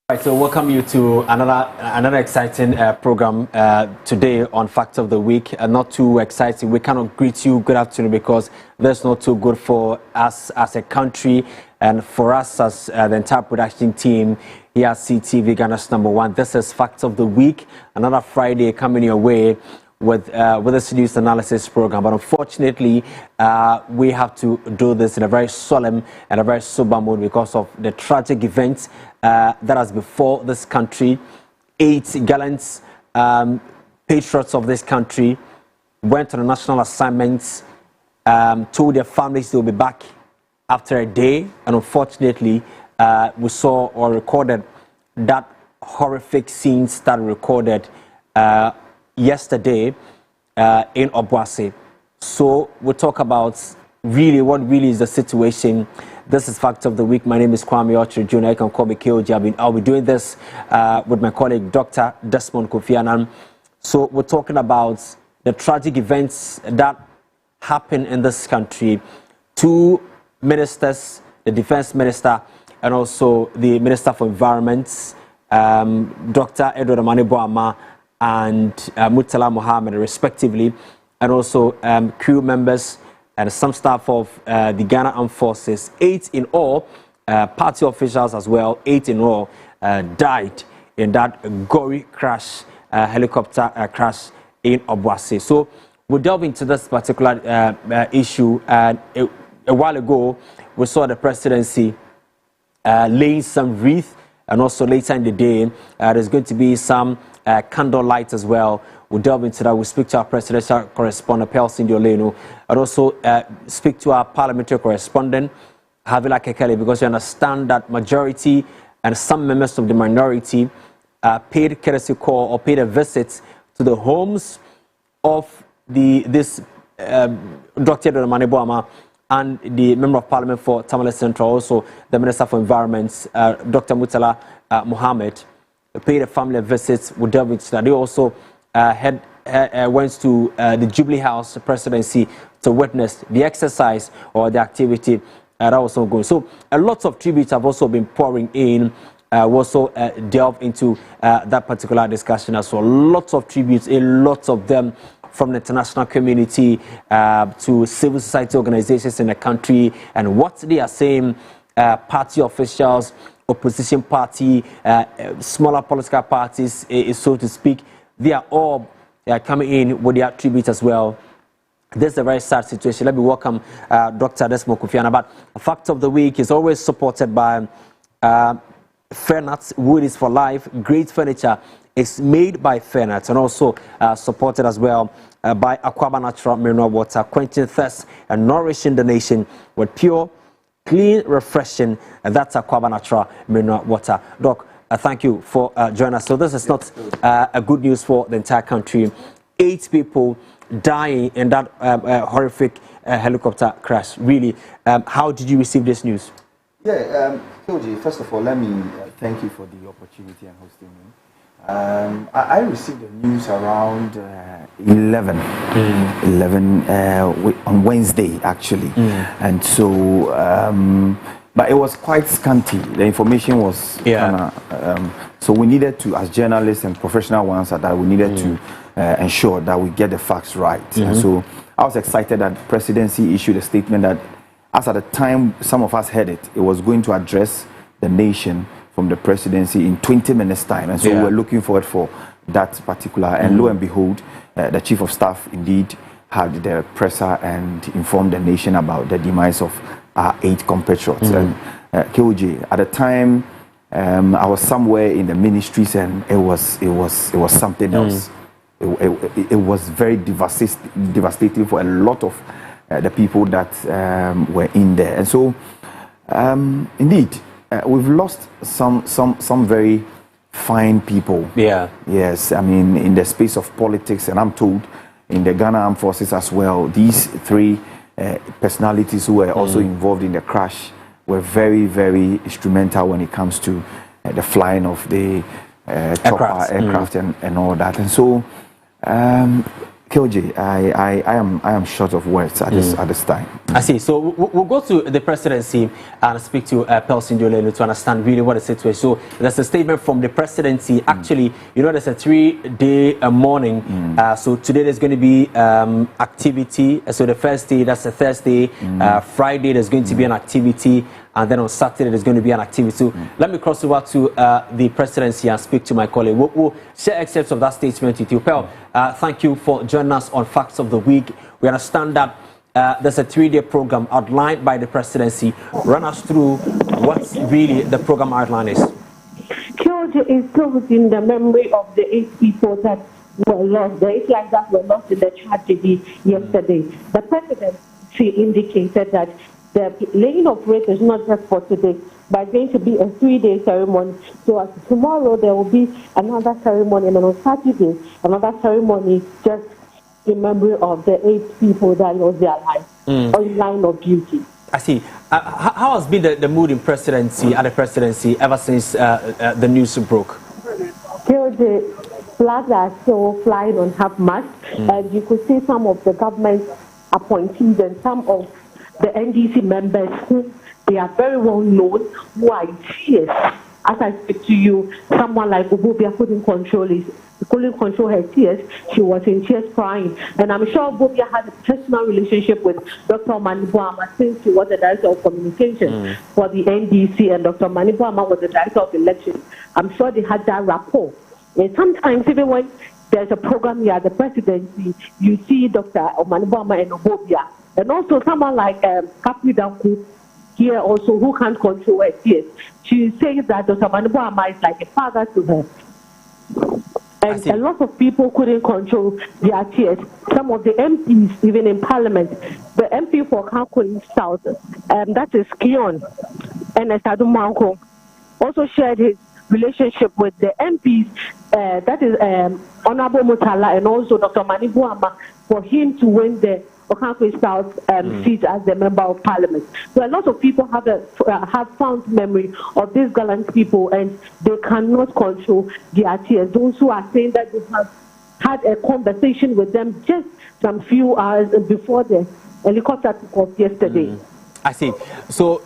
Right, so welcome you to another exciting program today on Fact of the Week. Not too exciting. We cannot greet you good afternoon because that's not too good for us as a country and for us as the entire production team here at CTV Ghana's #1. This is Fact of the Week, another Friday coming your way with this news analysis program. But unfortunately, we have to do this in a very solemn and a very sober mood because of the tragic events that has before this country. 8 gallant patriots of this country went on a national assignment, told their families they will be back after a day, and unfortunately, we saw or recorded that horrific scenes that were recorded yesterday in Obuasi. So we'll talk about what really is the situation. This is Fact of the Week. My name is Kwame Ochre Jr. You can call me KOG. I'll be doing this with my colleague Dr. Desmond Kofi Annan. So we're talking about the tragic events that happened in this country. 2 ministers, the defense minister and also the minister for environment, Dr. Edward Amane-Boamah and Murtala Mohammed, respectively, and also crew members and some staff of the Ghana Armed Forces. 8 in all, party officials as well, 8 in all died in that gory crash, helicopter crash in Obuasi. So we'll delve into this particular issue. A while ago, we saw the presidency laying some wreath, and also later in the day, there's going to be some candlelight as well. We'll delve into that. We'll speak to our presidential correspondent, Pelsin Dioleno, and also speak to our parliamentary correspondent, Havila Kekele, because we understand that majority and some members of the minority paid courtesy call or paid a visit to the homes of this Dr. Amane-Boamah and the Member of Parliament for Tamale Central, also the Minister for Environment, Dr. Murtala Mohammed, paid a family visit. We'll delve into that. They also went to the Jubilee House presidency to witness the exercise or the activity that was ongoing. So a lot of tributes have also been pouring in. We also delve into that particular discussion as well. Lots of tributes, a lot of them from the international community to civil society organizations in the country, and what they are saying, party officials, opposition party, smaller political parties, so to speak, they are all coming in with their tributes as well. This is a very sad situation. Let me welcome Dr. Desmond Kofi Annan. But a Fact of the Week is always supported by Fairnuts. Wood is for life. Great furniture is made by Fairnuts, and also supported as well by Aquaba Natural Mineral Water, quenching thirst and nourishing the nation with pure, clean, refreshing, and that's Aquaba Natural Mineral Water. Doc, thank you for joining us. So this is not a good news for the entire country. 8 people dying in that horrific helicopter crash. Really, how did you receive this news? Yeah, Koji, first of all, let me thank you for the opportunity and hosting me. I received the news around 11 on Wednesday, actually. And so, but it was quite scanty. The information was kind of, so we needed to, as journalists and professional ones, that we needed to ensure that we get the facts right. And so I was excited that the presidency issued a statement that, as at the time some of us heard it, it was going to address the nation from the presidency in 20 minutes time, and so we were looking forward for that particular, and lo and behold, the chief of staff indeed had the presser and informed the nation about the demise of our 8 compatriots. And KOJ, at the time, I was somewhere in the ministries, and it was something else. It was very devastating for a lot of the people that were in there, and so indeed. We've lost some very fine people. Yeah. Yes, I mean, in the space of politics, and I'm told in the Ghana Armed Forces as well, these 3 personalities who were also involved in the crash were very, very instrumental when it comes to the flying of the aircraft and all that. And so, KOJ, I am short of words at this time. I see. So we'll go to the presidency and speak to Pelson Jolene to understand really what the situation is. So there's a statement from the presidency. Actually, you know, there's a 3-day mourning. So today there's going to be activity. So the first day, that's a Thursday. Friday, there's going to be an activity. And then on Saturday, there's going to be an activity. So let me cross over to the presidency and speak to my colleague. We'll share excerpts of that statement with you. Pel, thank you for joining us on Facts of the Week. We understand that there's a 3-day program outlined by the presidency. Run us through what really the program outline is. Georgia is still within the memory of the 8 people that were lost. The 8 lives that were lost in the tragedy yesterday. The presidency indicated that the laying of wreath is not just for today, but it's going to be a 3-day ceremony. So as tomorrow there will be another ceremony, and then on Saturday another ceremony just in memory of the 8 people that lost their lives on line of duty. I see. How has been the mood in presidency at the presidency ever since the news broke? The flags are still flying on half-mast, and you could see some of the government appointees and some of the NDC members who they are very well known, who are in tears. As I speak to you, someone like Obobia couldn't control her tears. She was in tears crying. And I'm sure Obobia had a personal relationship with Dr. Manibuama since she was the director of communications for the NDC, and Dr. Manibuama was the director of elections. I'm sure they had that rapport. And sometimes even when there's a program here at the presidency, you see Dr. Manibuama and Obobia. And also someone like Kapri Danku here also, who can't control her tears. She says that Dr. Manibuama is like a father to her. And a lot of people couldn't control their tears. Some of the MPs, even in Parliament, the MP for Kankoin South, that is Kion, and Estadu Manko, also shared his relationship with the MPs, that is Honorable Mutala and also Dr. Manibuama, for him to win the Okankwe South seat as the member of Parliament. So a lot of people have fond memory of these gallant people, and they cannot control their tears. Those who are saying that they have had a conversation with them just some few hours before the helicopter took off yesterday. I see. So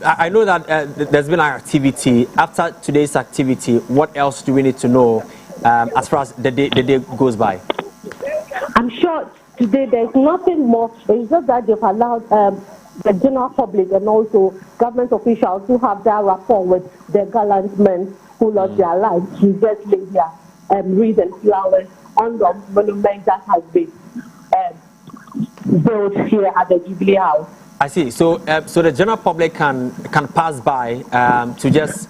I know that there's been an activity. After today's activity, what else do we need to know as far as the day goes by? I'm sure today there's nothing more. It's just that they've allowed the general public and also government officials who have that rapport with the gallant men who lost their lives to just lay their wreaths and flowers on the monument that has been built here at the Jubilee House. I see. So so the general public can pass by to just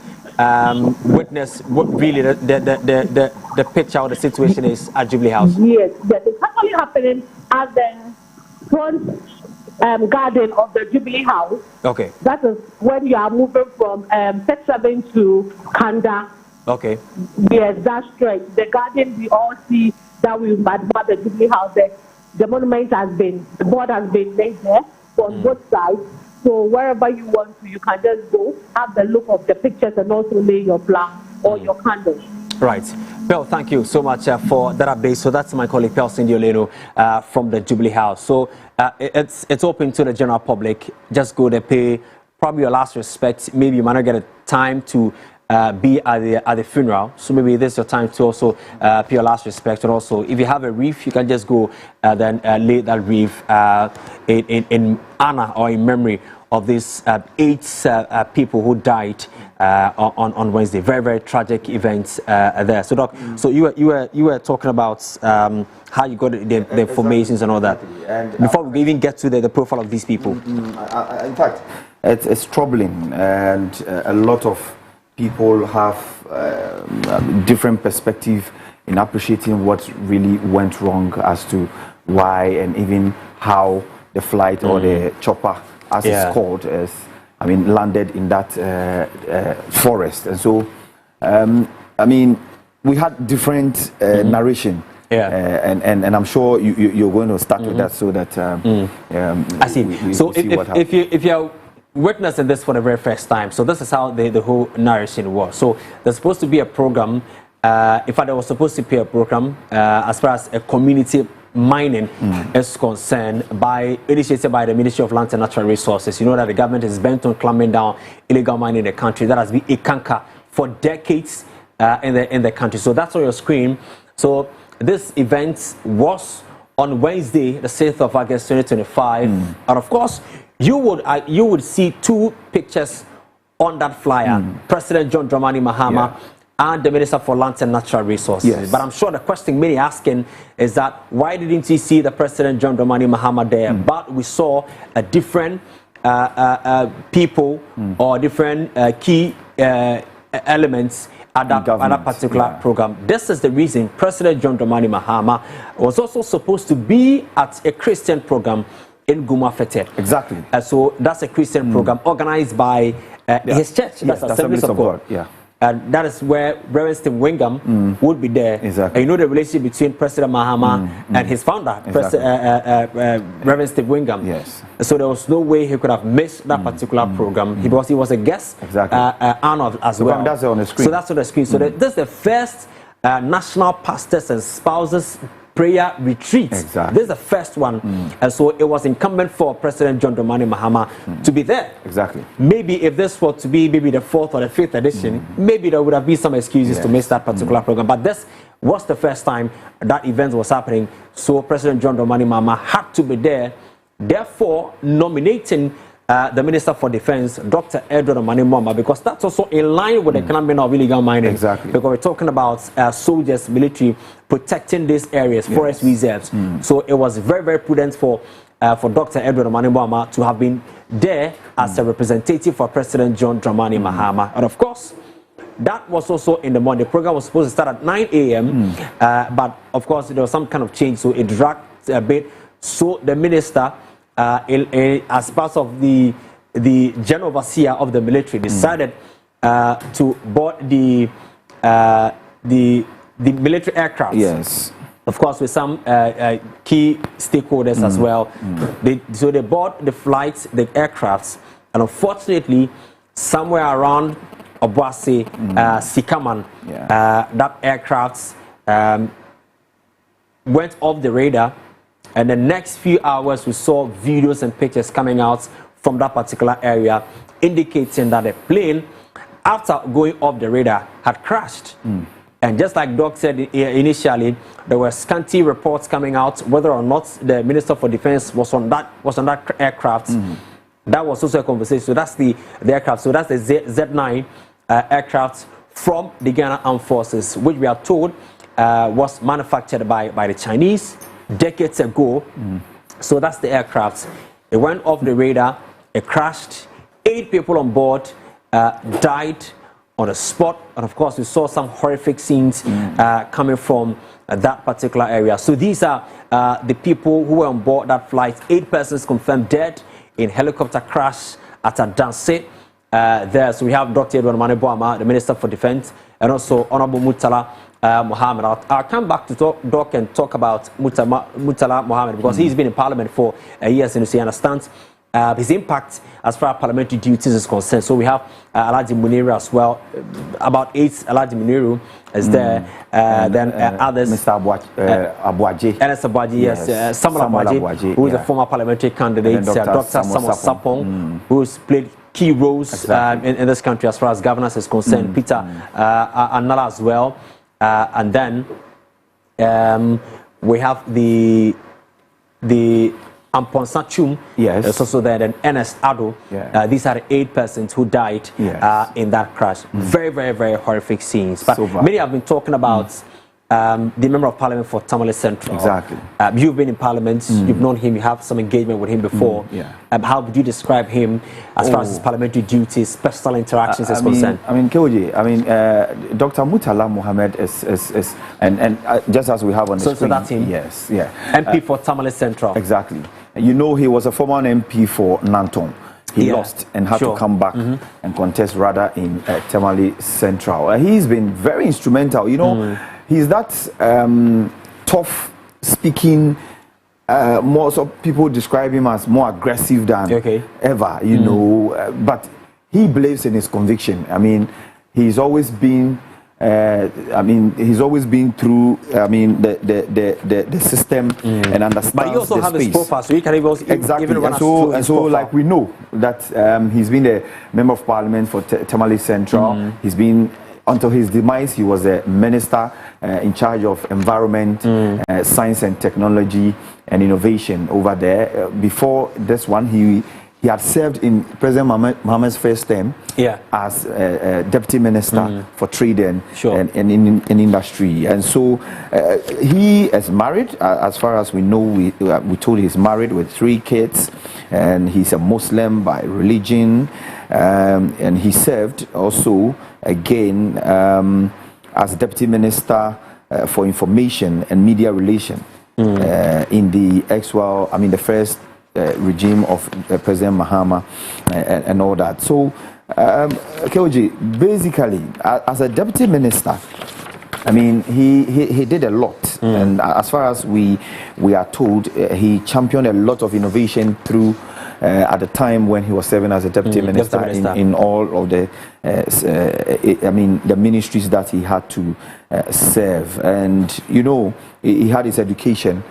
witness what really the picture or the situation is at Jubilee House. Yes, it's actually happening at the front garden of the Jubilee House. Okay. That is when you are moving from Set 7 to Kanda. Okay. Yes, that's right. The garden we all see that we admire the Jubilee House. The monument the board has been laid there on both sides. So wherever you want to, you can just go, have the look of the pictures, and also lay your flag or your candles. Right. Pel, thank you so much for that update. So that's my colleague Pelson Jolene from the Jubilee House. So it's open to the general public. Just go there, pay probably your last respect. Maybe you might not get a time to be at the funeral, so maybe this is your time to also pay your last respect. And also, if you have a wreath, you can just go then lay that wreath in honor or in memory of these 8 people who died on Wednesday. Very, very tragic events there. So, Doc, so you were talking about how you got the informations and all that. And before we even get to the profile of these people. In fact, it's troubling, and a lot of people have different perspective in appreciating what really went wrong as to why and even how the flight or the chopper, as it's called, landed in that forest. And so, we had different narration. And I'm sure you're going to start with that so that I see. So if you're witnessing this for the very first time, so this is how the whole narration was. So there's supposed to be a program. In fact, there was supposed to be a program as far as a community mining is concerned, initiated by the Ministry of Lands and Natural Resources. You know that the government is bent on clamping down illegal mining in the country. That has been a canker for decades in the country. So that's on your screen. So this event was on Wednesday, the 6th of August 2025, and of course you would see two pictures on that flyer: President John Dramani Mahama and the Minister for Lands and Natural Resources. Yes. But I'm sure the question many asking is that why didn't you see the President John Dramani Mahama there? But we saw a different people or different key elements at that particular program. This is the reason President John Dramani Mahama was also supposed to be at a Christian program in Guma Fete. Exactly. So that's a Christian program organized by his church. That's Assemblies of God. Yeah. And that is where Reverend Stephen Wingham would be there. Exactly. And you know the relationship between President Mahama and his founder, Exactly. Reverend Stephen Wingham. Yes. So there was no way he could have missed that particular program. He was a guest honored as well. That's on the screen. So that's on the screen. So this is the first national pastors and spouses prayer retreat. Exactly. This is the first one. And so it was incumbent for President John Dramani Mahama to be there. Exactly. Maybe if this were to be maybe the 4th or the 5th edition, maybe there would have been some excuses to miss that particular program. But this was the first time that event was happening. So President John Dramani Mahama had to be there, therefore nominating the Minister for Defense, Dr. Edward Omane-Boamah, because that's also in line with the clamping of illegal mining. Exactly. Because we're talking about soldiers, military, protecting these areas, forest reserves. So it was very, very prudent for Dr. Edward Omane-Boamah to have been there as a representative for President John Dramani Mahama. And of course, that was also in the morning. The program was supposed to start at 9 a.m., but of course there was some kind of change, so it dragged a bit. So the minister, as part of the general overseer of the military, decided to board the military aircraft. Yes. Of course, with some key stakeholders as well. So they bought the flights, the aircrafts, and unfortunately, somewhere around Obuasi, Sikaman, that aircraft went off the radar. And the next few hours, we saw videos and pictures coming out from that particular area, indicating that the plane, after going off the radar, had crashed. And just like Doc said initially, there were scanty reports coming out whether or not the Minister for Defense was on that aircraft. That was also a conversation. So that's the aircraft. So that's the Z9 aircraft from the Ghana Armed Forces, which we are told was manufactured by the Chinese decades ago. So that's the aircraft. It went off the radar, it crashed, 8 people on board died on the spot, and of course we saw some horrific scenes coming from that particular area. So these are the people who were on board that flight. 8 persons confirmed dead in helicopter crash at Adanse. There, so we have Dr. Edward Omane-Boamah, the Minister for Defense, and also Honorable Murtala Mohammed. I'll come back to Doc and talk about Murtala Mohammed, because he's been in Parliament for years, and he understands his impact as far as parliamentary duties is concerned. So we have Alhaji Muniru as well. About 8 Alhaji Muniru is there. Then others. Mr. Abuaje. Ernest Abuaje, yes. Samuel Abuaje, who is a former parliamentary candidate. Dr. Samuel Sapong, who's played key roles in this country as far as governance is concerned. Peter Anala as well. And then we have the Amponsa Chum, it's also there, and Ernest Ado. These are the 8 persons who died in that crash. Very, very, very horrific scenes. But many have been talking about the Member of Parliament for Tamale Central. Exactly. You've been in Parliament, you've known him, you have some engagement with him before. How would you describe him as far as his parliamentary duties, personal interactions is concerned? Keoji, Dr. Murtala Mohammed is and just as we have on the screen. So that's him? Yes, MP for Tamale Central. Exactly. You know, he was a former MP for Nanton. He lost and had to come back and contest rather in Tamale Central. He's been very instrumental. You know, he's that tough speaking. Most of people describe him as more aggressive than ever. You know, but he believes in his conviction. I mean, he's always been I mean, he's always been through, I mean, the system and understands But you also the have space. his profile, so you can Exactly. even run And so like we know that he's been a member of parliament for Tamale Central. He's been, until his demise, he was a minister in charge of environment, science and technology and innovation over there. Before this one, he had served in President Mohammed's first term as deputy minister for trade and in industry. And so he is married. As far as we know, we told he's married with 3 kids, and he's a Muslim by religion. And he served also again as deputy minister for information and media relation in the the first regime of President Mahama and all that. So, KOG, basically, as a deputy minister, I mean, he did a lot, and as far as we are told, he championed a lot of innovation through at the time when he was serving as a deputy minister in all of the the ministries that he had to serve. And you know, he had his education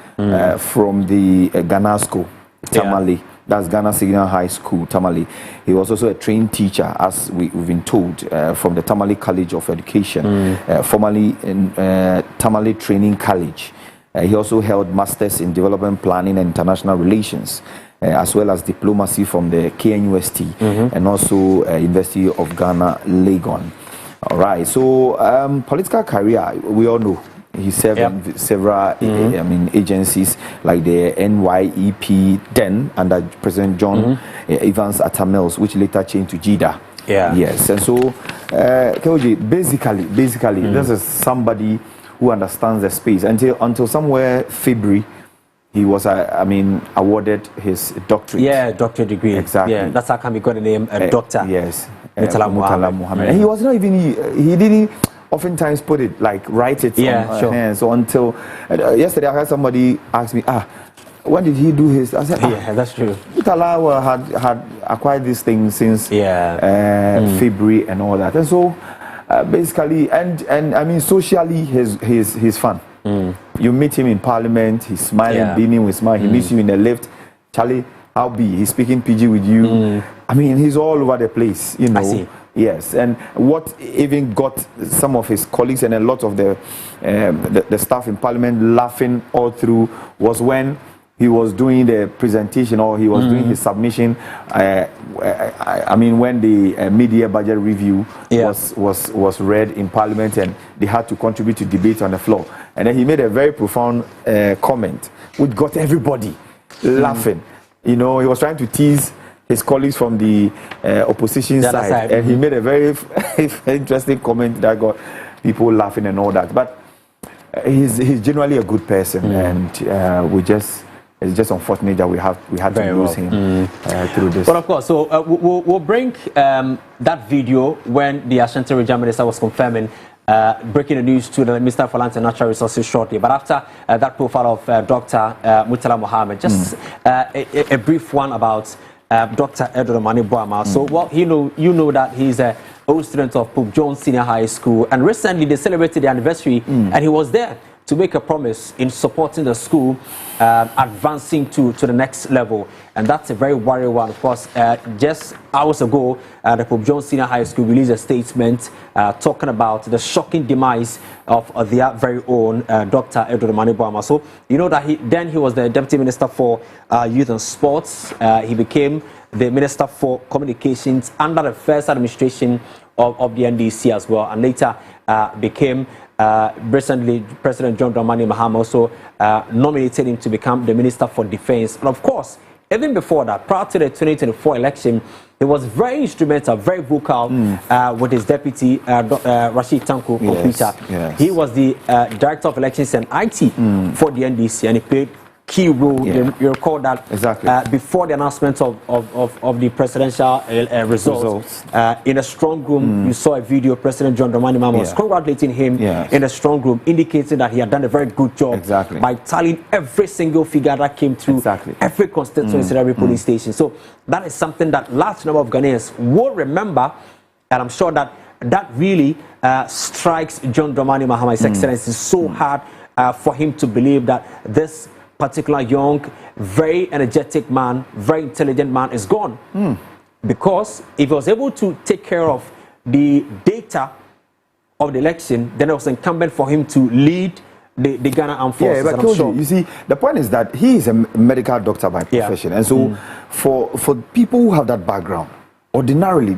from the Ghana School, Tamale. That's Ghana Signal High School, Tamale. He was also a trained teacher, as we've been told, from the Tamale College of Education, formerly in Tamale Training College. He also held masters in development planning and international relations, as well as diplomacy from the KNUST and also University of Ghana, Legon. All right. So political career, we all know. He served in several agencies like the NYEP then under President John Evans Atta Mills, which later changed to JIDA. Yes. And so KOG, basically this is somebody who understands the space. Until somewhere February, he was awarded his doctorate. Yeah, doctorate degree. Exactly. Yeah, that's how come he got the name Doctor. Yes. Murtala Muhammad. And he was not even he didn't oftentimes put it, like write it on hand. So until yesterday I heard somebody ask me, when did he do his? I said, yeah, that's true. Murtala had acquired this thing since February and all that. And so basically, and I mean socially, he's fun. You meet him in parliament, he's smiling, beaming with smile. He meets you in the lift. Charlie, how be? He's speaking PG with you. I mean, he's all over the place, you know. I see. Yes, and what even got some of his colleagues and a lot of the staff in parliament laughing all through was when he was doing the presentation or he was doing his submission. I mean, when the media budget review was read in parliament and they had to contribute to debate on the floor, and then he made a very profound comment which got everybody laughing. You know, he was trying to tease his colleagues from the opposition side. And he made a very interesting comment that got people laughing and all that. But he's generally a good person, and it's just unfortunate that we had to lose him through this. But of course, so we'll bring that video when the Ashanti Regional Minister was confirming breaking the news to the Minister for Land and Natural Resources shortly. But after that profile of Dr. Murtala Muhammad, just a brief one about Dr. Edward Mani Boama. So, well, you know that he's a old student of Pope John Senior High School, and recently they celebrated the anniversary, and he was there to make a promise in supporting the school advancing to the next level. And that's a very worrying one. Of course, just hours ago, the Pope John Senior High School released a statement talking about the shocking demise of their very own Dr. Edward Mani Boama. So, you know that he was the Deputy Minister for Youth and Sports. He became the Minister for Communications under the first administration of the NDC as well, and later became recently President John Dramani Mahama also nominated him to become the Minister for Defense. And of course, even before that, prior to the 2024 election, he was very instrumental, very vocal with his deputy, Rashid Tanko Computer. Yes. He was the Director of Elections and IT for the NDC, and he played key role. You recall that before the announcement of the presidential results. In a strong room, you saw a video. President John Dramani Mahama was congratulating him in a strong room, indicating that he had done a very good job by tallying every single figure that came through every constituency, every polling station. So that is something that large number of Ghanaians will remember, and I'm sure that that really strikes John Dramani Mahama, His Excellency, so hard for him to believe that this particular young, very energetic man, very intelligent man is gone. Because if he was able to take care of the data of the election, then it was incumbent for him to lead the Ghana Armed Forces. Yeah, but you see, the point is that he is a medical doctor by profession, and so for people who have that background, ordinarily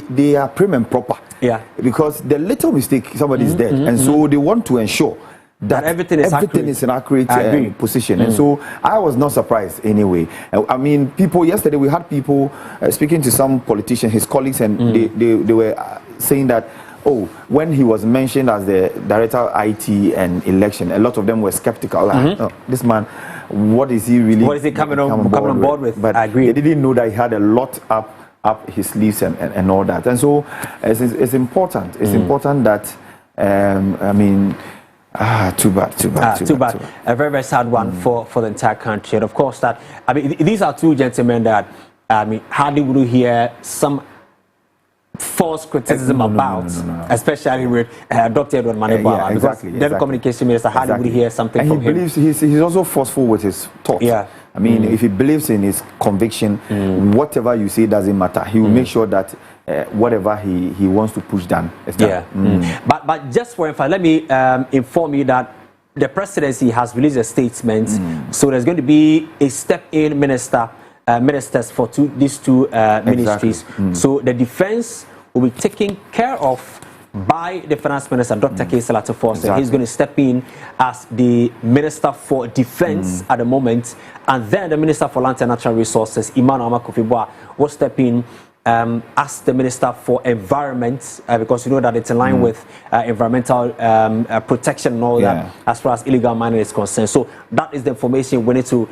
they are prim and proper. Yeah, because the little mistake, somebody is dead, and so they want to ensure that everything is an accurate position. And so I was not surprised anyway. I mean, people yesterday, we had people speaking to some politicians, his colleagues, and they were saying that, oh, when he was mentioned as the director of IT and election, a lot of them were skeptical. Like, oh, this man, what is he really? What is he coming on board with? But I agree. They didn't know that he had a lot up his sleeves and all that. And so it's important. It's important that I mean. Too bad. A very, very sad one for the entire country. And of course, that I mean, these are two gentlemen that I mean, hardly would you hear some false criticism about, especially with Dr. Edward Manebwa, exactly. Then communication minister hardly would hear something and from he believes him. He's also forceful with his thoughts. Yeah. I mean, if he believes in his conviction, whatever you say doesn't matter. He will make sure that whatever he wants to push down is done. Yeah. But just for instance, let me inform you that the presidency has released a statement. So there's going to be a step-in ministers for these two ministries. So the defense will be taken care of by the finance minister, Dr. K. Salatu Forster. He's going to step in as the minister for defense at the moment, and then the minister for land and natural resources, Emmanuel Amakufibwa, will step in as the minister for environment, because you know that it's in line with environmental protection and all that, as far as illegal mining is concerned. So that is the information we need to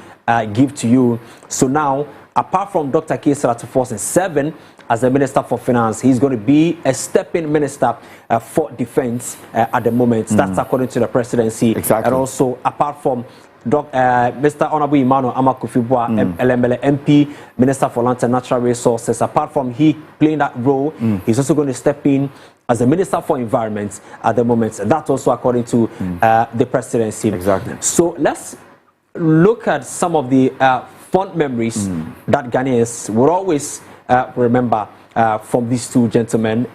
give to you. So now, apart from Dr. K. Salatu Forster 7 as the Minister for Finance, he's going to be a stepping minister for defense at the moment. That's according to the presidency. And also, apart from Mr. Honorable Emmanuel Amakufibwa, LML MP, Minister for Land and Natural Resources, apart from he playing that role, he's also going to step in as the Minister for Environment at the moment. That's also according to the presidency. So let's look at some of the fond memories that Ghanaians will always remember from these two gentlemen,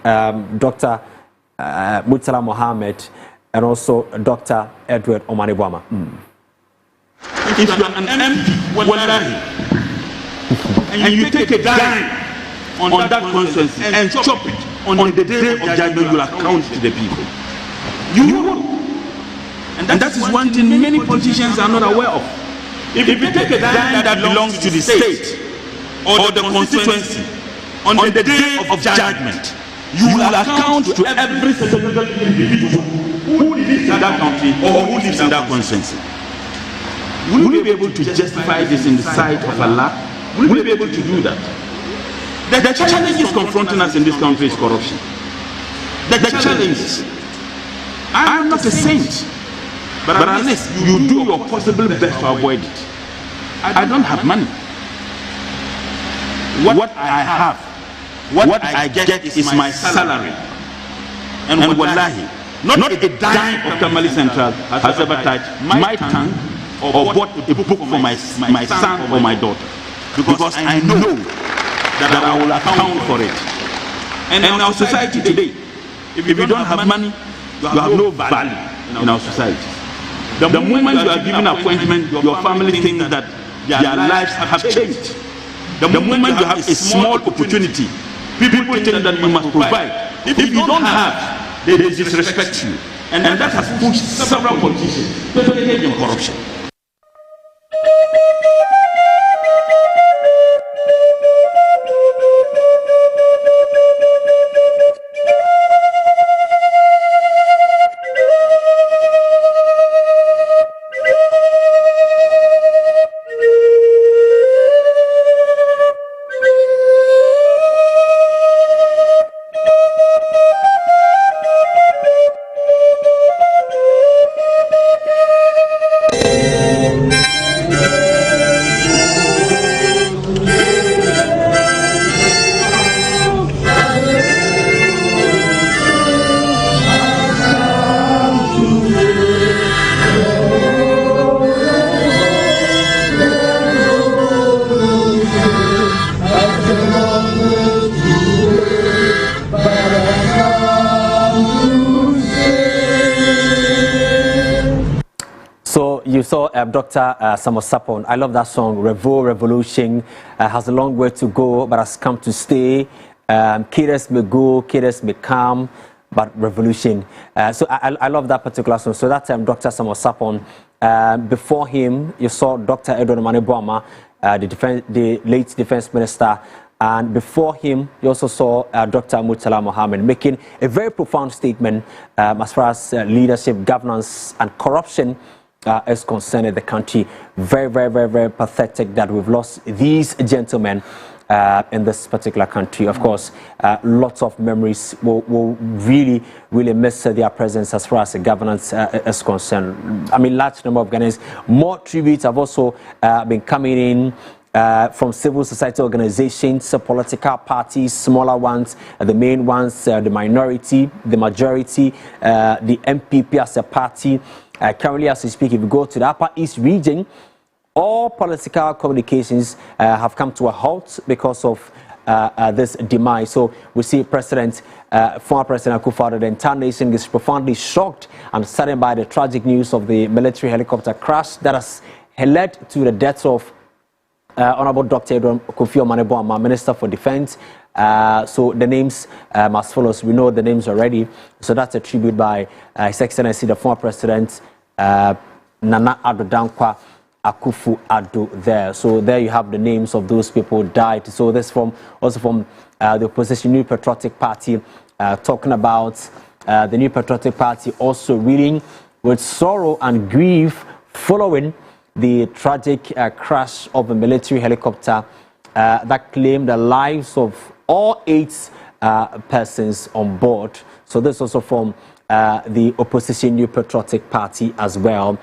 Dr. Murtala Mohammed and also Dr. Edward Omanebwama. If you're an MP, and you take a dime on that constituency and chop it on the day of judgment, you will account to the people. You will. And that is one thing many politicians are not aware of. If you take a dime that belongs to the state or the constituency on the day of judgment, you will account to every single individual who lives in that country or who lives in that constituency. Will we be able to justify this in the sight of Allah? Will we be able to do that? The challenges confronting us in this country is corruption. The challenges. I am not a saint, but unless you do your possible best to avoid it. I don't have money. What I have, what I get is my salary. And wallahi, not a dime of Tamale Central has ever touched my tongue or bought a book for my son or my daughter, because I know that I will account for it. And in our society today, if you don't have money, you have no value in our society. The moment you are given appointment, your family thinks that their lives have changed. The moment you have a small opportunity, people think that you must provide. If you don't have, they disrespect you. And that has pushed several politicians to engage in corruption. you saw Dr. Samuel Sapon. I love that song, Revolution. Has a long way to go, but has come to stay. Cadres may go, cadres may come, but revolution. So I love that particular song. So that's Dr. Samuel Sapon. Before him, you saw Dr. Edward Mane-Boama, the late defense minister. And before him, you also saw Dr. Murtala Mohammed making a very profound statement as far as leadership, governance, and corruption is concerned in the country. Very, very, very, very pathetic that we've lost these gentlemen in this particular country. Of course, lots of memories will really, really miss their presence as far as the governance is concerned. I mean, large number of Ghanaians. More tributes have also been coming in from civil society organizations, political parties, smaller ones, the main ones, the minority, the majority, the MPP as a party. Currently, as we speak, if you go to the Upper East region, all political communications have come to a halt because of this demise. So we see former President Akufo-Addo, the entire nation is profoundly shocked and saddened by the tragic news of the military helicopter crash that has led to the deaths of Honorable Dr. Edward Mane-Boama, Minister for Defense. So the names as follows. We know the names already. So that's a tribute by His Excellency, the former President Nana Addo Dankwa Akufo-Addo there. So there you have the names of those people who died. So this also from the opposition New Patriotic Party, talking about the New Patriotic Party also reading with sorrow and grief following the tragic crash of a military helicopter that claimed the lives of all 8 persons on board. So this is also from the opposition New Patriotic Party as well.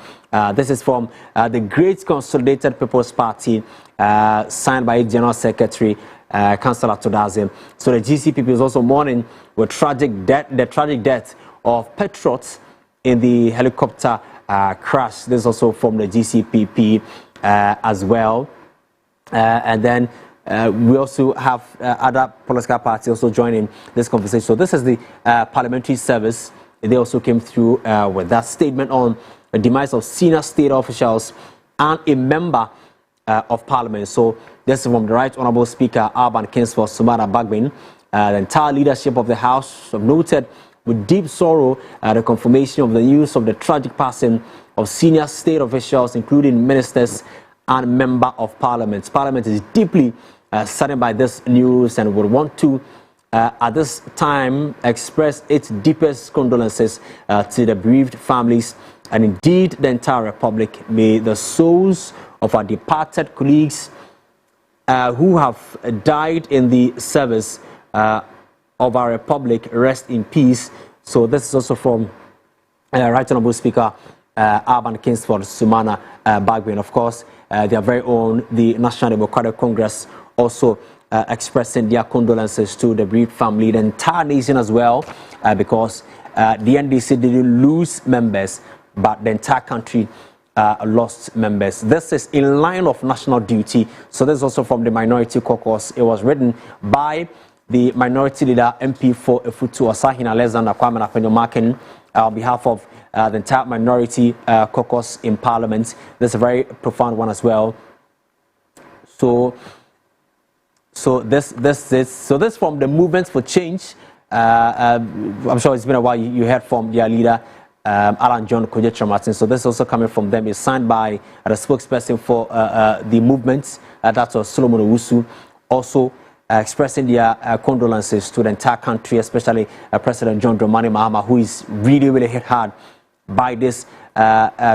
This is from the Great Consolidated People's Party, signed by General Secretary Councillor Todazim. So the GCPP is also mourning with the tragic death of patriots in the helicopter crash. This is also from the GCPP as well. And then we also have other political parties also joining this conversation. So this is the parliamentary service. They also came through with that statement on the demise of senior state officials and a member of parliament. So this is from the Right Honourable Speaker Alban Kingsford Sumana Bagbin. The entire leadership of the House have noted with deep sorrow the confirmation of the news of the tragic passing of senior state officials, including ministers and member of parliament. Parliament is deeply saddened by this news and would want to, at this time, express its deepest condolences to the bereaved families and indeed the entire Republic. May the souls of our departed colleagues who have died in the service of our Republic rest in peace. So this is also from Right Honourable Speaker Alban Kingsford Sumana Bagbin. Of course, their very own, the National Democratic Congress, also expressing their condolences to the bereaved family, the entire nation as well, because the NDC didn't lose members, but the entire country lost members. This is in line of national duty. So this is also from the Minority Caucus. It was written by the Minority Leader MP for Efutu Osahina Alexander Kwame Napenyo-Makin on behalf of the entire Minority Caucus in Parliament. This is a very profound one as well. So this from the Movement for Change. I'm sure it's been a while. You heard from their leader, Alan John Kojetra Martin. So this is also coming from them. It's signed by the spokesperson for the movement. That was Solomon Owusu. Also expressing their condolences to the entire country, especially President John Dramani Mahama, who is really, really hit hard by this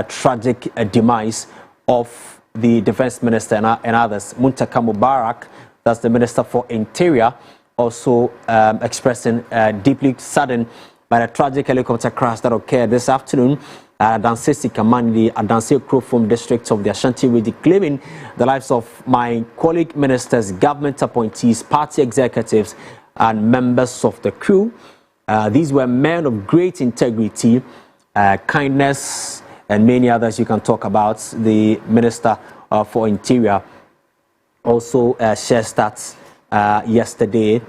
tragic demise of the defense minister and others. Muntaka Mubarak, that's the Minister for Interior, also expressing deeply saddened by the tragic helicopter crash that occurred this afternoon at Adanse Sikamani, the Adanse Krofom district of the Ashanti region, claiming the lives of my colleague ministers, government appointees, party executives, and members of the crew. These were men of great integrity, kindness, and many others you can talk about. The Minister for Interior also shared stats yesterday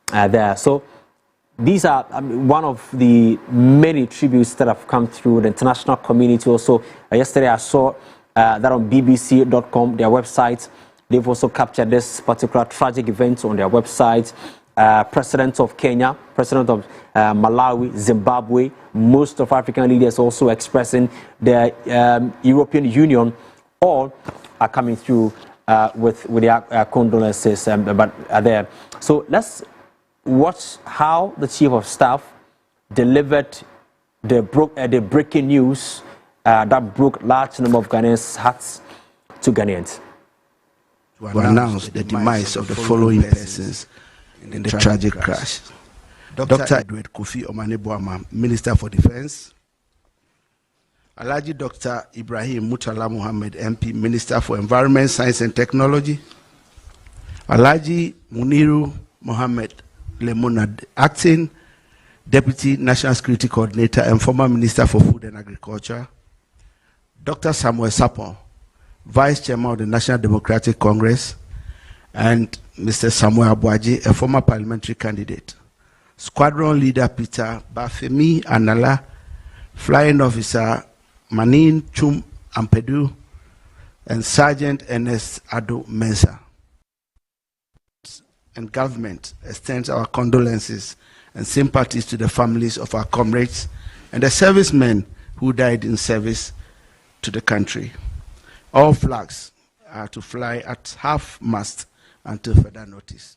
there. So these are one of the many tributes that have come through the international community. Also, yesterday I saw that on bbc.com, their website. They've also captured this particular tragic event on their website. President of Kenya, President of Malawi, Zimbabwe, most of African leaders also expressing their European Union, all are coming through with their condolences but are there. So let's watch how the Chief of Staff delivered the breaking news that broke large number of Ghanaians' hearts to Ghanaians. To announce the demise of the following persons in the tragic crash. Dr. Edward Kofi Omane-Boamah, Minister for Defense. Alhaji Dr. Ibrahim Murtala Muhammad, MP, Minister for Environment, Science and Technology. Alhaji Muniru Mohammed Lemonad, Acting Deputy National Security Coordinator and former Minister for Food and Agriculture. Dr. Samuel Sapon, Vice Chairman of the National Democratic Congress, and Mr. Samuel Abuaji, a former parliamentary candidate. Squadron Leader Peter Bafemi Anala, Flying Officer Manin Chum Ampedu, and Sergeant Ernest Ado Mensah. And government extends our condolences and sympathies to the families of our comrades and the servicemen who died in service to the country. All flags are to fly at half-mast until further notice.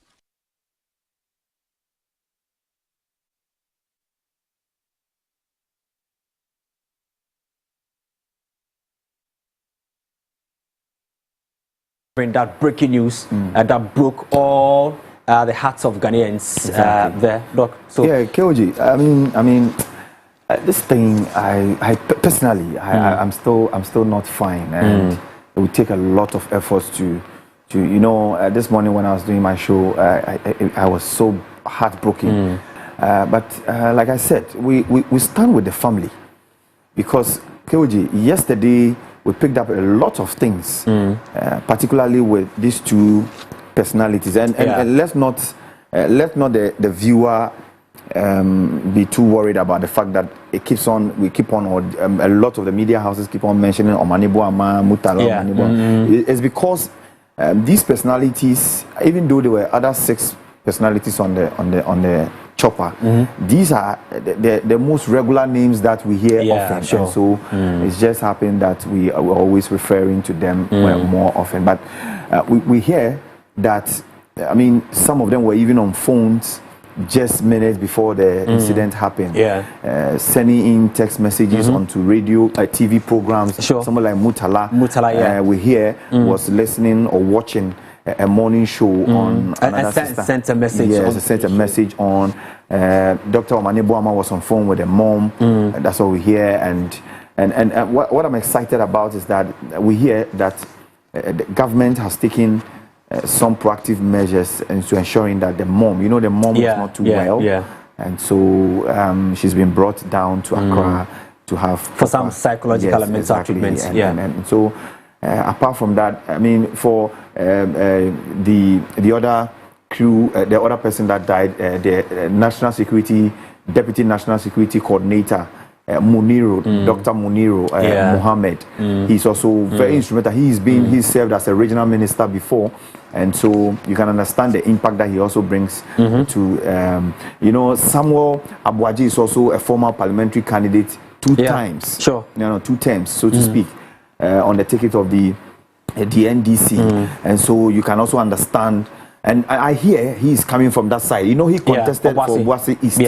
That breaking news that broke all the hearts of Ghanaians there, Doc. So yeah, KOG. I mean, this thing, I personally, I'm still not fine, and it would take a lot of efforts to this morning when I was doing my show, I was so heartbroken. But like I said, we stand with the family, because KOG, yesterday we picked up a lot of things, particularly with these two personalities, and let's not the viewer be too worried about the fact that we keep on, or a lot of the media houses keep on mentioning Omane-Boamah, Murtala Omane-Boamah. It's because these personalities, even though there were other 6 personalities on the chopper, these are the most regular names that we hear often. Sure. And so it's just happened that we are always referring to them more often. But we hear that, I mean, some of them were even on phones just minutes before the incident happened, sending in text messages onto radio, TV programs. Sure. Someone like Murtala, we hear was listening or watching a morning show on another sister. Sent a message. Yes, sent a message on. Dr. Omane-Boamah was on phone with a mom. That's what we hear. And what I'm excited about is that we hear that the government has taken some proactive measures into ensuring that the mom was not too well. And so she's been brought down to Accra to have for some psychological and mental treatments. And so apart from that, I mean, for the other crew, the other person that died, the National Security Deputy National Security Coordinator, Muniru, Dr. Muniru Mohammed. He's also very instrumental. He's served as a regional minister before, and so you can understand the impact that he also brings to Samuel Abuaji is also a former parliamentary candidate 2 times. 2 terms, so to speak, on the ticket of the NDC, and so you can also understand. And I hear he's coming from that side. He contested for Boise East.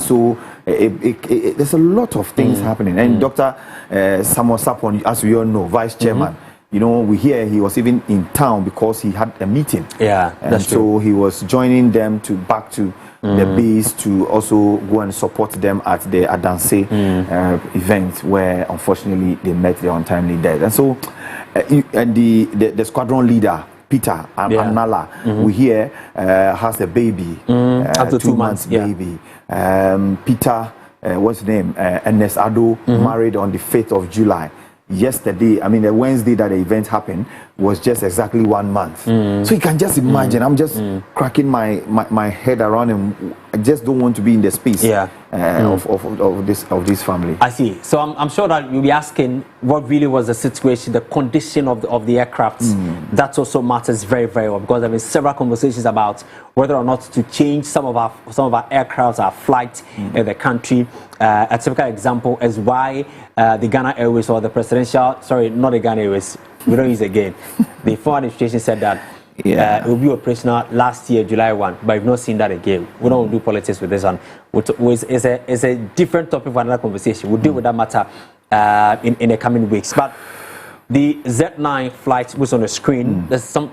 So there's a lot of things happening. And Dr. Samuel Sapon, as we all know, Vice Chairman, we hear he was even in town because he had a meeting. And so he was joining them back to the base to also go and support them at the Adanse event, where unfortunately they met their untimely death. And so, and the squadron leader, Peter Anala, we hear has a baby, up to 2 months baby. Peter, what's his name? Ernest Ado, married on the 5th of July. Yesterday, I mean the Wednesday that the event happened, was just exactly 1 month. So you can just imagine, I'm just cracking my head around, and I just don't want to be in the space of this family. I see. So I'm sure that you'll be asking what really was the situation, the condition of the aircraft. That also matters very, very well, because there have been several conversations about whether or not to change some of our aircraft, our flights in the country. A typical example is why the Ghana Airways, or the presidential, sorry, not the Ghana Airways, we don't use it again. The former administration said that it will be operational last year, July 1, but we've not seen that again. We don't do politics with this one. It's a different topic for another conversation. We'll deal with that matter in the coming weeks. But the Z9 flight was on the screen. There's some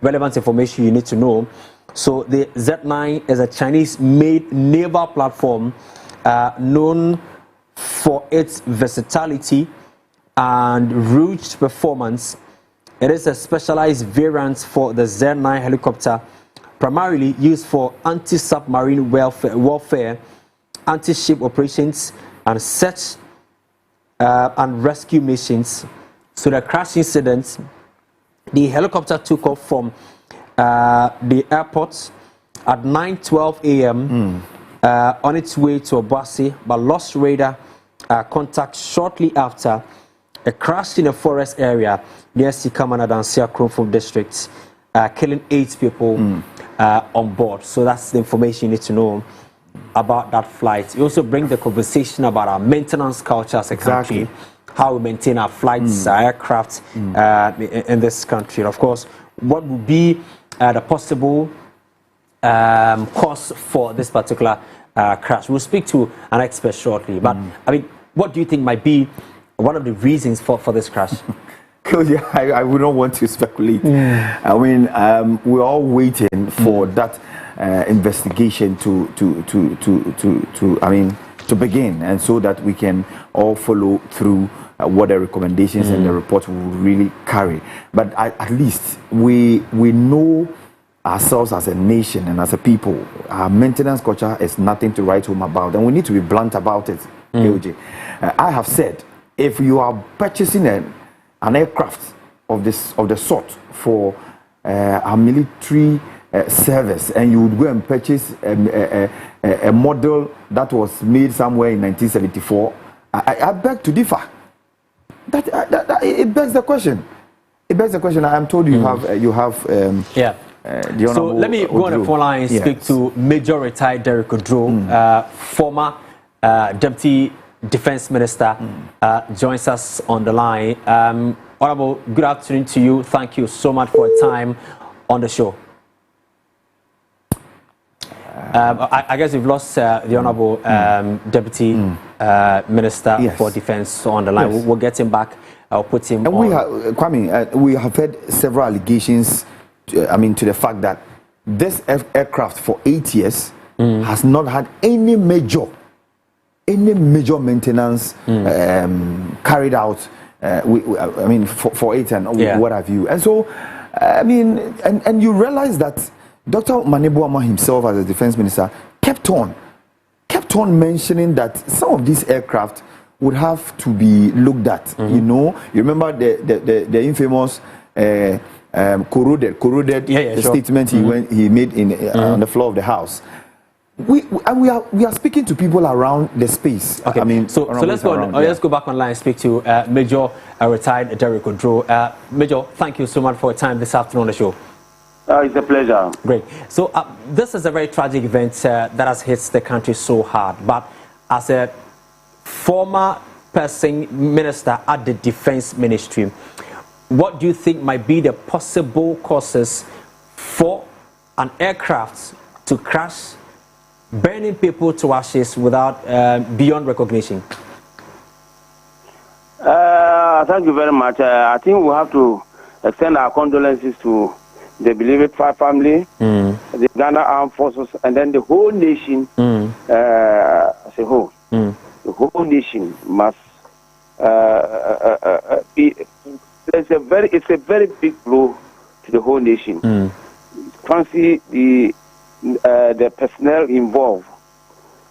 relevant information you need to know. So the Z9 is a Chinese-made naval platform known for its versatility and rugged performance. It is a specialized variant for the Z9 helicopter, primarily used for anti-submarine warfare, anti-ship operations, and search and rescue missions. So the crash incident, the helicopter took off from the airport at 9:12 a.m. On its way to Obuasi, but lost radar contact shortly after. It crashed in a forest area near Sikamana Dansia Kromfo district, killing 8 people on board. So that's the information you need to know about that flight. You also bring the conversation about our maintenance culture as a country, how we maintain our flights, our aircraft in this country. And of course, what would be the possible cause for this particular crash? We'll speak to an expert shortly. But I mean, what do you think might be one of the reasons for this crash? I would not want to speculate. I mean, we're all waiting for that investigation to begin, and so that we can all follow through what the recommendations and the report will really carry. But at least we know ourselves as a nation and as a people. Our maintenance culture is nothing to write home about, and we need to be blunt about it. I have said, if you are purchasing an aircraft of the sort for a military service, and you would go and purchase a model that was made somewhere in 1974, I beg to differ. It begs the question. It begs the question. I am told you have so let me go on the phone line and speak to Major Retired Derek Odro, former Deputy Defense Minister, joins us on the line. Honorable, good afternoon to you. Thank you so much for your time on the show. I guess we've lost the Honorable Deputy Minister for Defense on the line. We'll get him back. I'll put him on. We have heard several allegations, to the fact that this aircraft for 8 years has not had any major maintenance carried out for it and what have you. And so and you realize that Dr. Manebuama himself, as a defense minister, kept on mentioning that some of these aircraft would have to be looked at. You remember the infamous corroded statement he made on the floor of the House. We are speaking to people around the space. Okay. So let's go. Let's go back online and speak to Major Retired Derek Odro. Major, thank you so much for your time this afternoon on the show. It's a pleasure. Great. So this is a very tragic event that has hit the country so hard. But as a former minister at the Defense Ministry, what do you think might be the possible causes for an aircraft to crash, burning people to ashes without beyond recognition? Thank you very much. I think we have to extend our condolences to the beloved family, the Ghana Armed Forces, and then the whole nation as a whole. The whole nation must be. It's a very big blow to the whole nation. Fancy the personnel involved,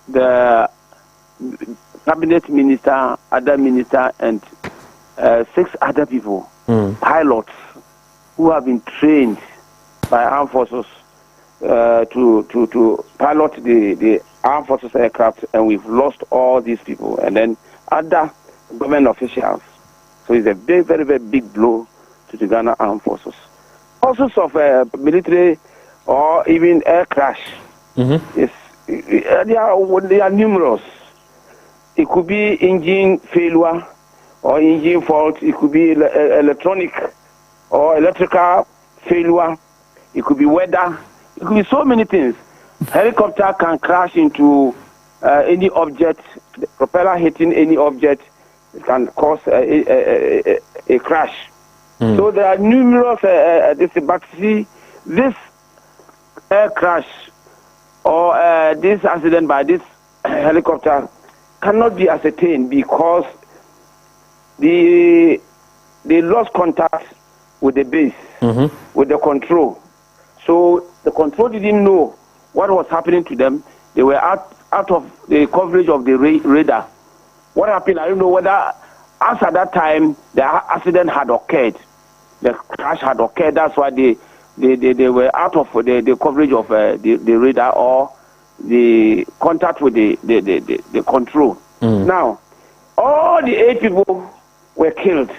the cabinet minister, other minister, and 6 other people, pilots, who have been trained by armed forces to pilot the armed forces aircraft, and we've lost all these people, and then other government officials. So it's a very, very, very big blow to the Ghana armed forces. All sorts of military or even air crash. They are numerous. It could be engine failure or engine fault. It could be electronic or electrical failure. It could be weather. It could be so many things. Helicopter can crash into any object. The propeller hitting any object, it can cause a crash. So there are numerous but see, this air crash or this accident by this helicopter cannot be ascertained because they lost contact with the base, with the control. So the control didn't know what was happening to them. They were out of the coverage of the radar. What happened, I don't know whether as at that time the accident had occurred. The crash had occurred. That's why they were out of the coverage of the radar or the contact with the control. Now, all the 8 people were killed.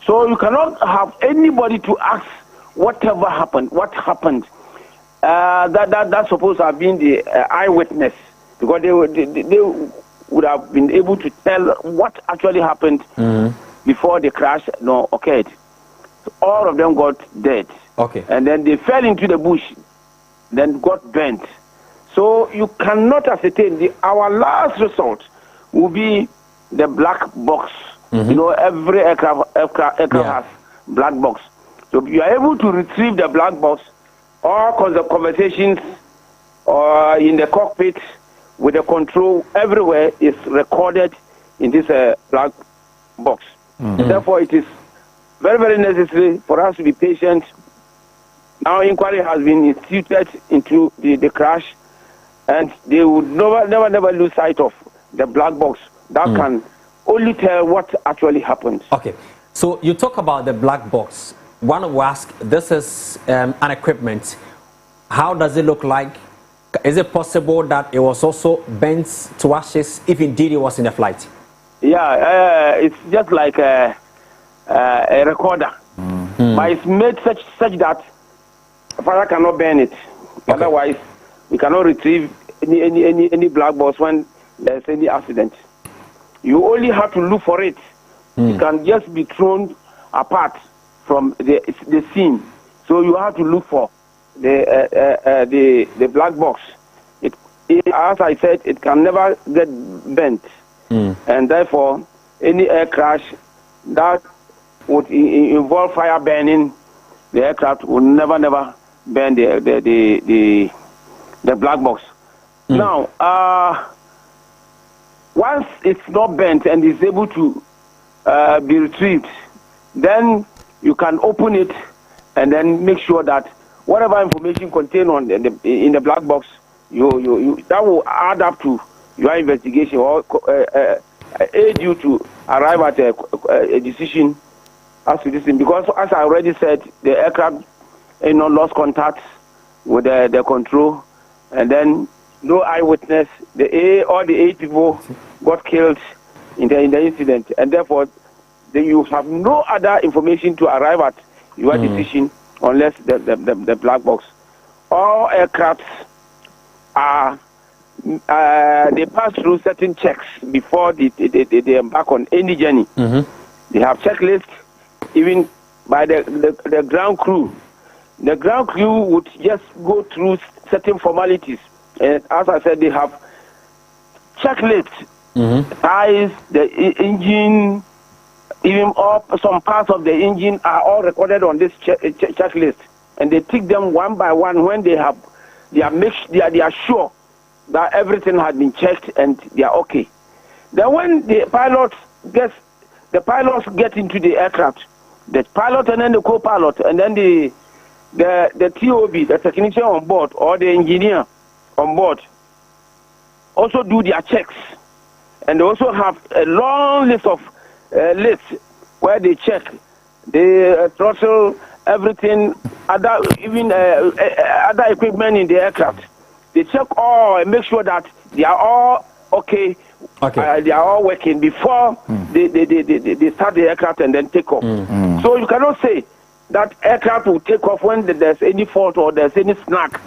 So you cannot have anybody to ask whatever happened, what happened. That's supposed to have been the eyewitness, because they would have been able to tell what actually happened before the crash occurred. So all of them got dead. Okay. And then they fell into the bush, then got burnt. So you cannot ascertain. Our last result will be the black box. You know, every aircraft has black box. So if you are able to retrieve the black box, all kinds of conversations or in the cockpit with the control everywhere is recorded in this black box. Therefore, it is very, very necessary for us to be patient. Now, inquiry has been instituted into the crash, and they would never lose sight of the black box that can only tell what actually happened. Okay, so you talk about the black box. One will ask, this is an equipment. How does it look like? Is it possible that it was also bent to ashes if indeed it was in a flight? Yeah, it's just like a recorder, but it's made such that fire cannot burn it. Okay. Otherwise, we cannot retrieve any black box when there's any accident. You only have to look for it. It can just be thrown apart from the scene. So you have to look for the black box. As I said, it can never get bent. And therefore, any air crash that would involve fire burning, the aircraft will never burn the black box. Now, once it's not burnt and is able to be retrieved, then you can open it and then make sure that whatever information contained in the black box, that will add up to your investigation or aid you to arrive at a decision as to this thing. Because as I already said, the aircraft lost contact with the control, and then no eyewitness. All the 8 people got killed in the incident, and therefore you have no other information to arrive at your decision unless the black box. All aircrafts are they pass through certain checks before they embark on any journey. They have checklists, even by the ground crew. The ground crew would just go through certain formalities. And as I said, they have checklists, tires, the engine, even some parts of the engine are all recorded on this checklist. And they tick them one by one when they are sure that everything has been checked and they are okay. Then when the pilots get into the aircraft, the pilot and then the co-pilot and then the TOB, the technician on board, or the engineer on board, also do their checks. And they also have a long list of lists where they check they throttle everything, even other equipment in the aircraft. They check all and make sure that they are all okay. They are all working before they start the aircraft and then take off. So you cannot say that aircraft will take off when there's any fault or there's any snag.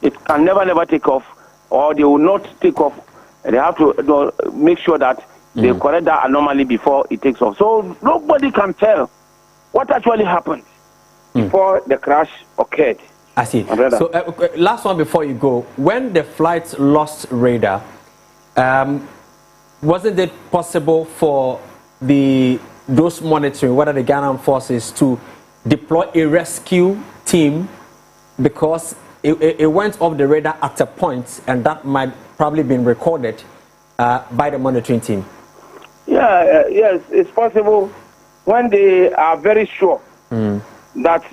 It can never take off, or they will not take off. They have to make sure that they correct that anomaly before it takes off. So nobody can tell what actually happened before the crash occurred. I see. So last one before you go. When the flight lost radar, wasn't it possible for those monitoring, whether the Ghana Armed Forces, to deploy a rescue team, because it went off the radar at a point, and that might probably been recorded by the monitoring team? Yes, it's possible when they are very sure that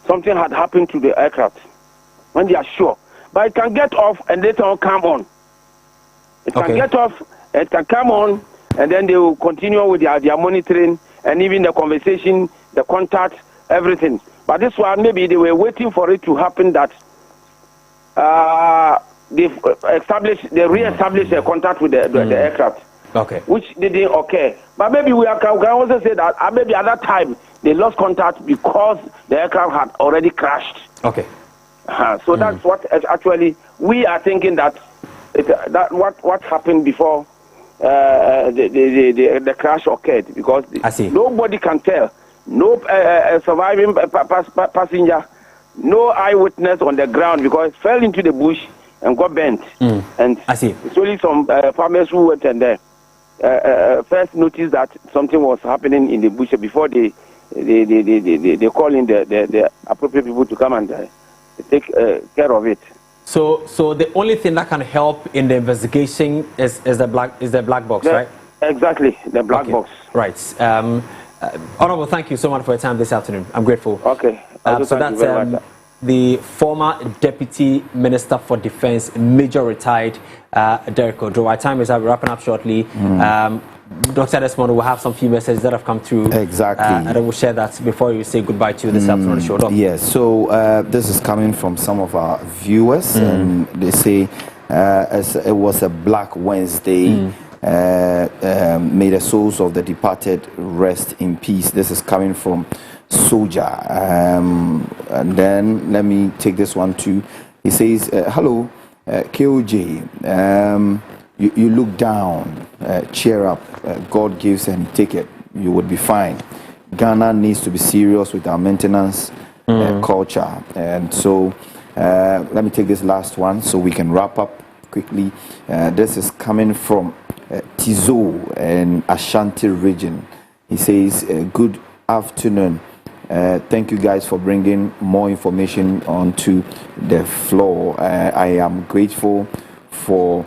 something had happened to the aircraft. When they are sure, but it can get off and later on come on. It can get off, it can come on, and then they will continue with their monitoring and even the conversation, the contact, everything. But this one, maybe they were waiting for it to happen that they re-established a contact with the aircraft. Which didn't occur. But maybe we can also say that maybe at that time they lost contact because the aircraft had already crashed. So that's what actually we are thinking that what happened before the crash occurred, because nobody can tell. No surviving passenger, no eyewitness on the ground, because it fell into the bush and got bent. And it's only some farmers who went in there. First noticed that something was happening in the bush before they call in the appropriate people to come and take care of it. So the only thing that can help in the investigation is the black box, right? Exactly, the black box. Right. Honorable, thank you so much for your time this afternoon. I'm grateful. So that's the former Deputy Minister for Defense, Major Retired Derek Odro. Our time is up. We're wrapping up shortly. Dr. Desmond will have some few messages that have come through. And I will share that before you say goodbye to this afternoon on the show. Yes, so this is coming from some of our viewers, and they say it was a Black Wednesday. May the souls of the departed rest in peace. This is coming from Soldier. And then let me take this one too. He says, hello, KOJ. You look down, cheer up. God gives and take it. You would be fine. Ghana needs to be serious with our maintenance culture. And so let me take this last one so we can wrap up quickly. This is coming from Tizo and Ashanti region. He says, good afternoon. Thank you guys for bringing more information onto the floor. I am grateful for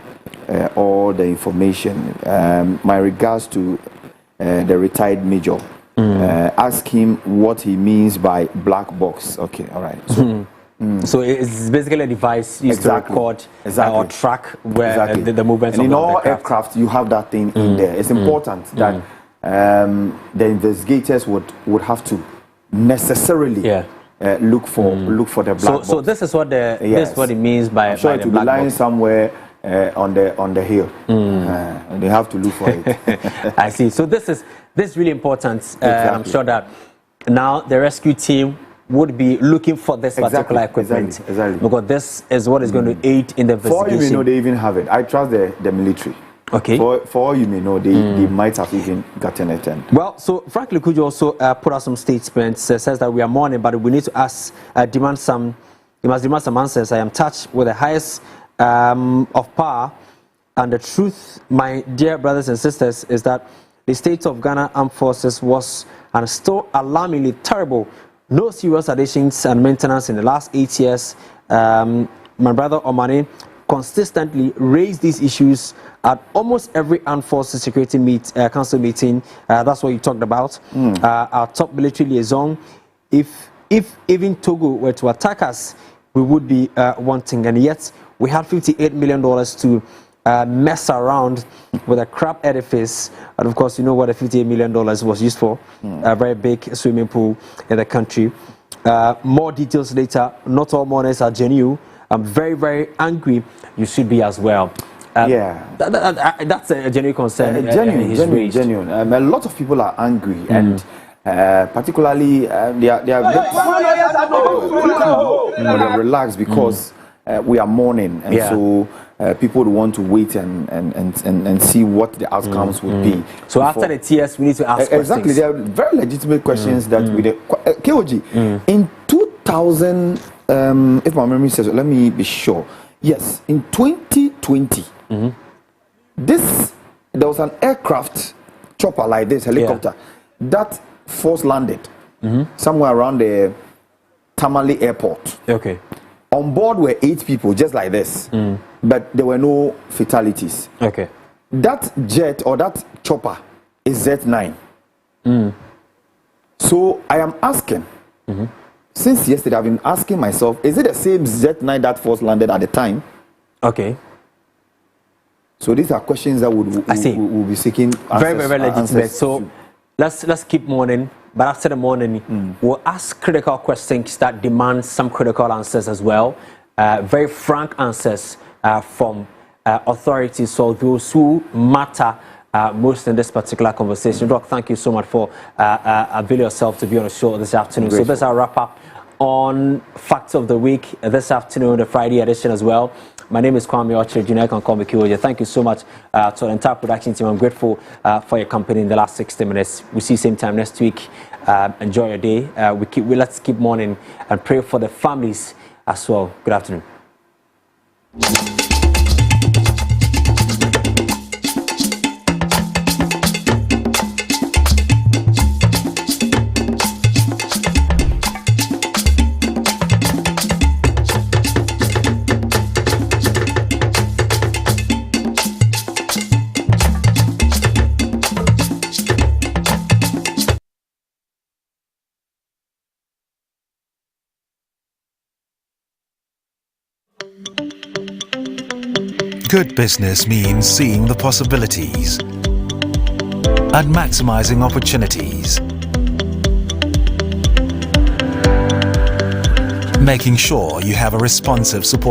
all the information. My regards to the retired major. Ask him what he means by black box. Okay, all right. So, so it's basically a device used to record or track where the movements. And in all aircraft, you have that thing in there. It's important that the investigators would have to necessarily look for the black box. So this is what this is what it means by. I'm sure by it the will black be lying box. somewhere on the hill. And they have to look for it. I see. So this is really important. I'm sure that now the rescue team would be looking for this particular equipment. Because this is what is going to aid in the investigation. For all you may know, they even have it. I trust the military. For all you may know, they might have even gotten it. Well, so frankly, could you also put out some statements? Says that we are mourning, but we need to demand some answers. I am touched with the highest of power, and the truth, my dear brothers and sisters, is that the state of Ghana Armed Forces was and still alarmingly terrible. No serious additions and maintenance in the last 8 years. My brother Omani consistently raised these issues at almost every Armed Forces Security Council meeting. That's what you talked about. Our top military liaison. If even Togo were to attack us, we would be wanting, and yet we had $58 million to mess around with a crab edifice. And of course, you know what the $58 million was used for. A very big swimming pool in the country. More details later. Not all mourners are genuine. I'm very, very angry. You should be as well. That's a genuine concern. Genuine. A lot of people are angry, and particularly they are relaxed because we are mourning, and so people would want to wait and see what the outcomes would be. So after the tears, we need to ask exactly. There are very legitimate questions that we did. KOG, in 2000, if my memory says, let me be sure. Yes, in 2020, there was an aircraft chopper like this, helicopter, that force landed somewhere around the Tamale airport. Okay. On board were 8 people, just like this, but there were no fatalities. Okay. That jet or that chopper is Z9. So I am asking, since yesterday I've been asking myself, is it the same Z9 that force landed at the time? Okay. So these are questions that we'll be seeking answers. Very, very legitimate. So let's keep mourning. But after the morning, we'll ask critical questions that demand some critical answers as well. Very frank answers from authorities, so those who matter most in this particular conversation. Doc, thank you so much for availing yourself to be on the show this afternoon. Grateful. So this is our wrap up on Facts of the Week this afternoon, the Friday edition as well. My name is Kwame Oche. You can call me Kiwoje. Thank you so much to the entire production team. I'm grateful for your company in the last 60 minutes. We'll see you same time next week. Enjoy your day. Let's keep mourning and pray for the families as well. Good afternoon. Good business means seeing the possibilities and maximizing opportunities. Making sure you have a responsive support